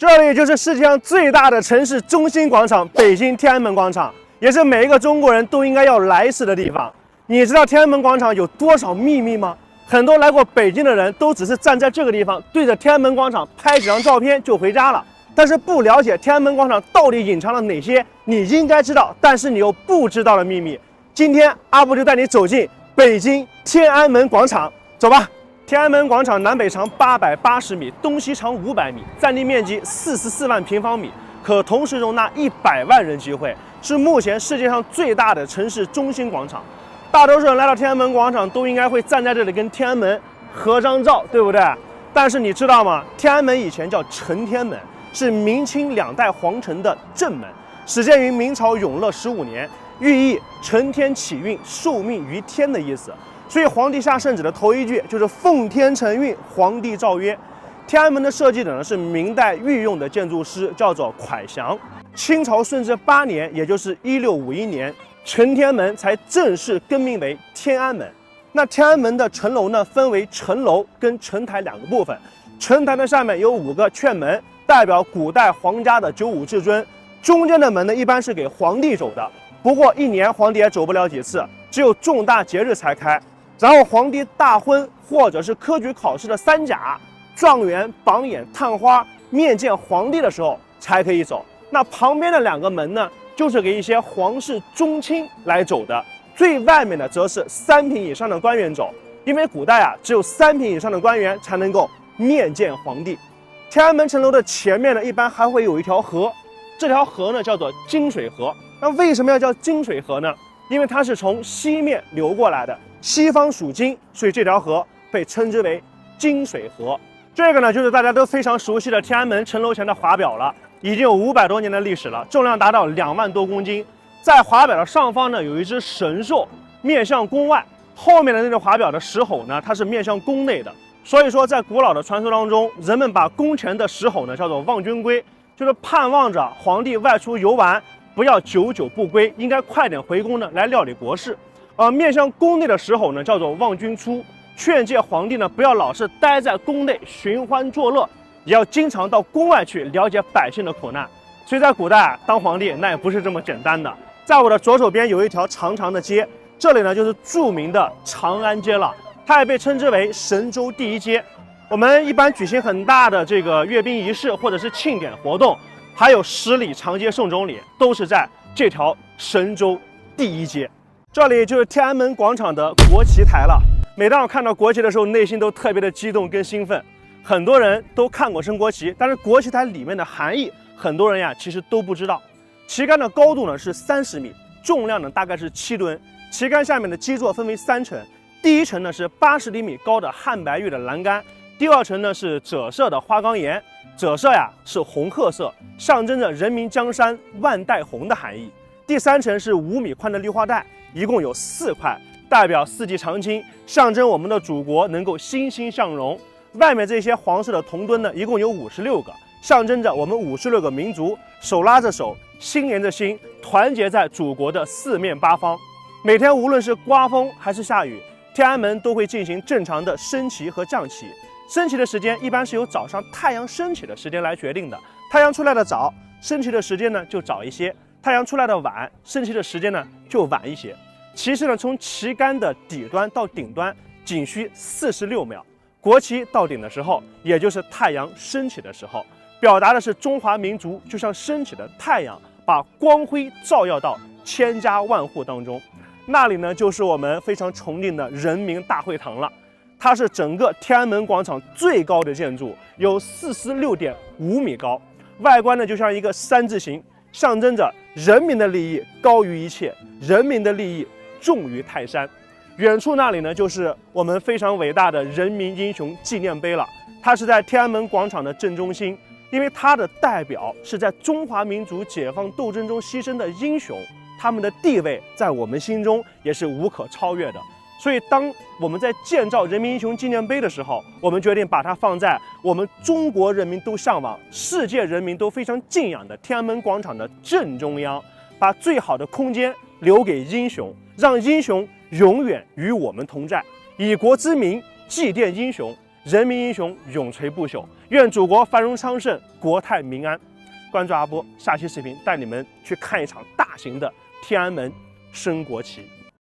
这里就是世界上最大的城市中心广场——北京天安门广场，也是每一个中国人都应该要来一次的地方。你知道天安门广场有多少秘密吗？很多来过北京的人都只是站在这个地方，对着天安门广场拍几张照片就回家了，但是不了解天安门广场到底隐藏了哪些你应该知道，但是你又不知道的秘密。今天阿布就带你走进北京天安门广场，走吧。天安门广场南北长880米，东西长500米，占地面积44万平方米，可同时容纳100万人集会，是目前世界上最大的城市中心广场。大多数人来到天安门广场都应该会站在这里跟天安门合张照，对不对？但是你知道吗？天安门以前叫承天门，是明清2代皇城的正门，始建于明朝永乐15年，寓意承天启运、受命于天的意思。所以皇帝下圣旨的头一句就是奉天承运，皇帝诏曰。天安门的设计者呢是明代御用的建筑师，叫做蒯祥。清朝顺治8年，也就是1651年，承天门才正式更名为天安门。那天安门的城楼呢，分为城楼跟城台2个部分。城台的上面有5个券门，代表古代皇家的九五至尊。中间的门呢，一般是给皇帝走的，不过1年皇帝也走不了几次，只有重大节日才开。然后皇帝大婚或者是科举考试的3甲、状元、榜眼、探花面见皇帝的时候才可以走。那旁边的2个门呢，就是给一些皇室宗亲来走的。最外面的则是3品以上的官员走，因为古代只有3品以上的官员才能够面见皇帝。天安门城楼的前面呢，一般还会有一条河，这条河呢叫做金水河。那为什么要叫金水河呢？因为它是从西面流过来的，西方属金，所以这条河被称之为金水河。这个呢，就是大家都非常熟悉的天安门城楼前的华表了，已经有500多年的历史了，重量达到2万多公斤。在华表的上方呢，有一只神兽面向宫外，后面的那个华表的石吼呢，它是面向宫内的。所以说，在古老的传说当中，人们把宫前的石吼呢叫做望君归，就是盼望着皇帝外出游玩不要久久不归，应该快点回宫呢来料理国事。面向宫内的石吼呢叫做望君出，劝诫皇帝呢不要老是待在宫内寻欢作乐，也要经常到宫外去了解百姓的苦难。所以在古代当皇帝那也不是这么简单的。在我的左手边有一条长长的街，这里呢就是著名的长安街了，它也被称之为神州第一街。我们一般举行很大的这个阅兵仪式或者是庆典活动，还有10里长街送终礼，都是在这条神州第一街。这里就是天安门广场的国旗台了。每当我看到国旗的时候，内心都特别的激动跟兴奋。很多人都看过升国旗，但是国旗台里面的含义，很多人其实都不知道。旗杆的高度呢是30米，重量呢大概是7吨。旗杆下面的基座分为3层，第一层呢是80厘米高的汉白玉的栏杆，第2层呢是赭色的花岗岩，赭色是红褐色，象征着人民江山万代红的含义。第3层是5米宽的绿化带，一共有4块，代表4季常青，象征我们的祖国能够欣欣向荣。外面这些黄色的铜墩呢，一共有56个，象征着我们56个民族手拉着手，心连着心，团结在祖国的4面8方。每天无论是刮风还是下雨，天安门都会进行正常的升旗和降旗。升旗的时间一般是由早上太阳升起的时间来决定的，太阳出来的早，升旗的时间呢就早一些；太阳出来的晚，升旗的时间呢就晚一些。旗势呢从旗杆的底端到顶端仅需46秒。国旗到顶的时候，也就是太阳升起的时候，表达的是中华民族就像升起的太阳，把光辉照耀到千家万户当中。那里呢，就是我们非常崇敬的人民大会堂了。它是整个天安门广场最高的建筑，有46.5米高，外观呢就像一个3字形，象征着人民的利益高于一切，人民的利益重于泰山。远处那里呢，就是我们非常伟大的人民英雄纪念碑了。它是在天安门广场的正中心，因为它的代表是在中华民族解放斗争中牺牲的英雄，他们的地位在我们心中也是无可超越的。所以当我们在建造人民英雄纪念碑的时候，我们决定把它放在我们中国人民都向往、世界人民都非常敬仰的天安门广场的正中央，把最好的空间留给英雄，让英雄永远与我们同在，以国之名祭奠英雄，人民英雄永垂不朽，愿祖国繁荣昌盛，国泰民安。关注阿波，下期视频带你们去看一场大型的天安门升国旗。